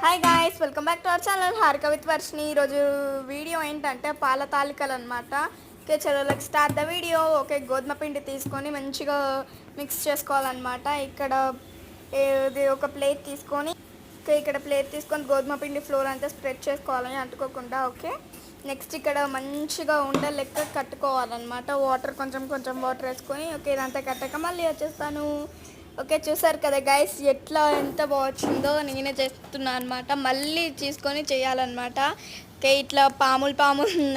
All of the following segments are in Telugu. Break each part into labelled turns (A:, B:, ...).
A: Hi guys, welcome back to our channel Harika with Varshini. ఈరోజు వీడియో ఏంటంటే పాల తాలికలు అనమాట. ఓకే, చలో let's start the video. Okay, గోధుమ పిండి తీసుకొని మంచిగా మిక్స్ చేసుకోవాలన్నమాట. ఇక్కడ ఇది ఒక ప్లేట్ తీసుకొని గోధుమ పిండి ఫ్లోర్ అంతా స్ప్రెడ్ చేసుకోవాలని అంటుకోకుండా. ఓకే, నెక్స్ట్ ఇక్కడ మంచిగా ఉండే లెక్క కట్టుకోవాలన్నమాట. వాటర్ కొంచెం కొంచెం వాటర్ వేసుకొని ఓకే ఇదంతా కట్టాక మళ్ళీ వచ్చేస్తాను. ఓకే, చూసారు కదా గైస్, ఎంత బాగా వచ్చిందో. నేనే చేస్తున్నాను అనమాట, మళ్ళీ తీసుకొని చేయాలన్నమాట. ఓకే, ఇట్లా పాములు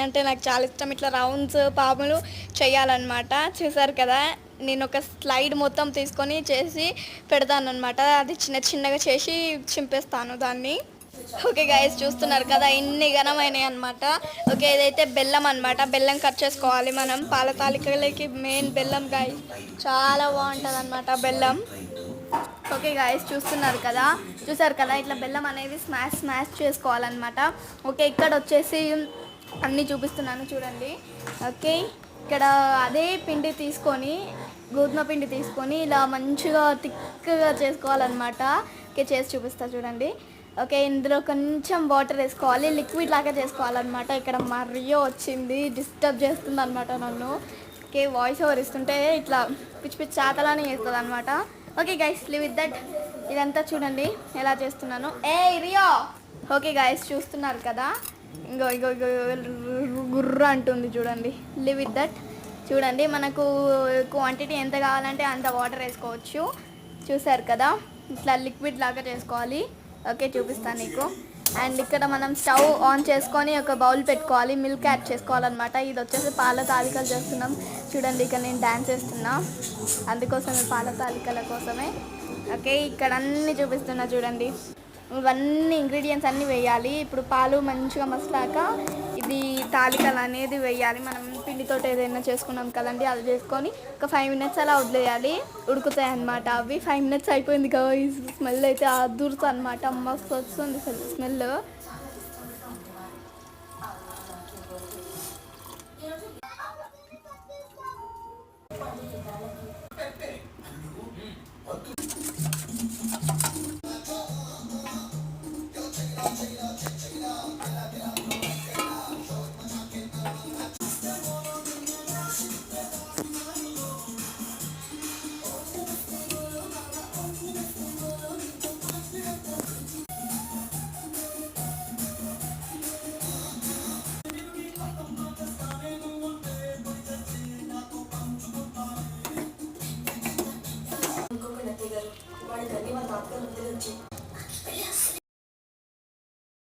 A: అంటే నాకు చాలా ఇష్టం. ఇట్లా రౌండ్స్ పాములు చేయాలన్నమాట. చూసారు కదా, నేను ఒక స్లైడ్ మొత్తం తీసుకొని చేసి పెడతాను అనమాట. అది చిన్నగా చేసి చింపేస్తాను దాన్ని. ఓకే గైస్, చూస్తున్నారు కదా ఇన్ని ఘనమైనవి అనమాట. ఓకే, ఇదైతే బెల్లం అనమాట. బెల్లం కట్ చేసుకోవాలి మనం. పాల తాలికలకి మెయిన్ బెల్లం గాయస్, చాలా బాగుంటుంది అనమాట బెల్లం. ఓకే గైస్, చూసారు కదా ఇట్లా బెల్లం అనేది స్మాష్ చేసుకోవాలన్నమాట. ఓకే, ఇక్కడ వచ్చేసి అన్నీ చూపిస్తున్నాను చూడండి. ఓకే, ఇక్కడ అదే పిండి తీసుకొని గోధుమ పిండి తీసుకొని ఇలా మంచిగా థిక్గా చేసుకోవాలన్నమాట. ఓకే, చేసి చూపిస్తా చూడండి. ఓకే, ఇందులో కొంచెం వాటర్ వేసుకోవాలి, లిక్విడ్ లాగా చేసుకోవాలన్నమాట. ఇక్కడ మరియో వచ్చింది, డిస్టర్బ్ చేస్తుంది అనమాట నన్ను. ఓకే, వాయిస్ ఓవర్ ఇస్తుంటే ఇట్లా పిచ్చి చాతలానే చేస్తుంది అనమాట. Okay guys, live with that. ఇదంతా చూడండి ఎలా చేస్తున్నాను. రియో. ఓకే గైస్, చూస్తున్నారు కదా, ఇంకో గుర్ర అంటుంది చూడండి. Live with that. చూడండి, మనకు క్వాంటిటీ ఎంత కావాలంటే అంత వాటర్ వేసుకోవచ్చు. చూసారు కదా, ఇట్లా లిక్విడ్ లాగా చేసుకోవాలి. ఓకే, చూపిస్తాను నీకు. అండ్ ఇక్కడ మనం స్టవ్ ఆన్ చేసుకొని ఒక బౌల్ పెట్టుకోవాలి, మిల్క్ యాడ్ చేసుకోవాలన్నమాట. ఇది వచ్చేసి పాల తాలికలు చేస్తున్నాం చూడండి. ఇక్కడ నేను డ్యాన్స్ చేస్తున్నా, అందుకోసమే పాల తాలికల కోసమే. ఓకే, ఇక్కడ అన్నీ చూపిస్తున్నా చూడండి. ఇవన్నీ ఇంగ్రీడియంట్స్ అన్నీ వేయాలి. ఇప్పుడు పాలు మంచిగా మసలాక ఇది తాలికలు అనేది వేయాలి. మనం పిండితో ఏదైనా చేసుకున్నాం కదండి, అది చేసుకొని ఒక 5 minutes అలా వదిలేయాలి, ఉడుకుతాయి అన్నమాట. అవి 5 minutes అయిపోయింది కదా, ఈ స్మెల్ అయితే అదురుతుంది అనమాట. మస్తు వస్తుంది స్మెల్.